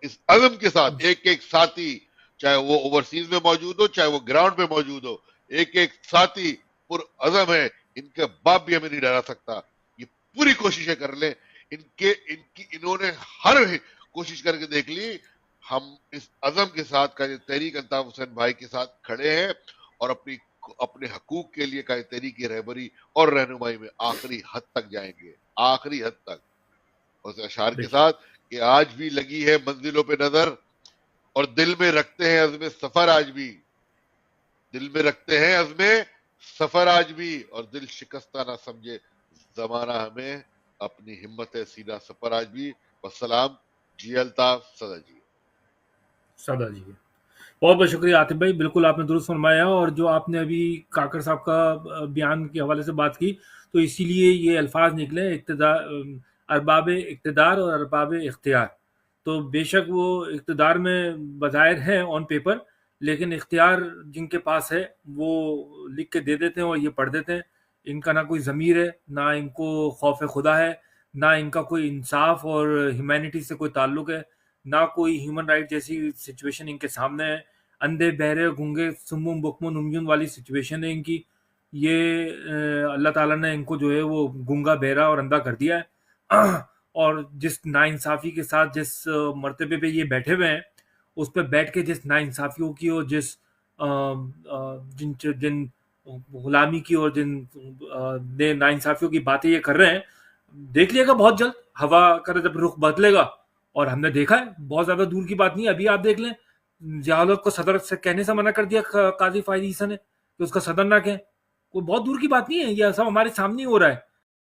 اس عزم کے ساتھ ایک ایک ساتھی، چاہے وہ اوورسیز میں موجود ہو چاہے وہ گراؤنڈ پہ موجود ہو، ایک ایک ساتھی پر عزم ہے. ان کے باپ بھی ہمیں نہیں ڈرا سکتا. یہ پوری کوششیں کر لیں. انہوں نے ہر کوشش کر کے دیکھ لی. ہم اس عزم کے ساتھ قائد تحریک الطاف حسین بھائی کے ساتھ کھڑے ہیں اور اپنے حقوق کے لیے قائد تحریک کی رہبری اور رہنمائی میں آخری حد تک جائیں گے، آخری حد تک. اس اشعار کے ساتھ کہ آج بھی لگی ہے منزلوں پہ نظر اور دل میں رکھتے ہیں عزم سفر آج بھی، دل میں رکھتے ہیں عزم سفر آج بھی، اور دل شکستہ نہ سمجھے زمانہ ہمیں، اپنی ہمت سینہ سفر آج بھی. والسلام. جی الطاف صدا جی. صدا جی بہت بہت شکریہ عاطف بھائی، بالکل آپ نے درست فرمایا. اور جو آپ نے ابھی کاکڑ صاحب کا بیان کے حوالے سے بات کی، تو اسی لیے یہ الفاظ نکلے ارباب اقتدار اور ارباب اختیار. تو بے شک وہ اقتدار میں بظاہر ہیں آن پیپر، لیکن اختیار جن کے پاس ہے وہ لکھ کے دے دیتے ہیں اور یہ پڑھ دیتے ہیں. ان کا نہ کوئی ضمیر ہے، نہ ان کو خوف خدا ہے، نہ ان کا کوئی انصاف اور ہیومینٹی سے کوئی تعلق ہے، نہ کوئی ہیومن رائٹ جیسی سچویشن ان کے سامنے ہے. اندھے بہرے گونگے سمم بکمن امیون والی سچویشن ہے ان کی. یہ اللہ تعالیٰ نے ان کو جو ہے وہ گونگا بہرا اور اندھا کر دیا ہے. اور جس ناانصافی کے ساتھ جس مرتبے پہ یہ بیٹھے ہوئے ہیں، اس پہ بیٹھ کے جس ناانصافیوں کی اور جس جن غلامی کی اور جن ناانصافیوں کی باتیں یہ کر رہے ہیں، دیکھ لیے گا بہت جلد ہوا کا جب رخ بدلے گا. اور ہم نے دیکھا ہے، بہت زیادہ دور کی بات نہیں. ابھی آپ دیکھ لیں، ضیاء کو صدر سے کہنے سے منع کر دیا قاضی فائز عیسیٰ نے کہ اس کا صدر نہ کہیں. کوئی بہت دور کی بات نہیں ہے، یہ سب ہمارے سامنے ہی ہو رہا ہے.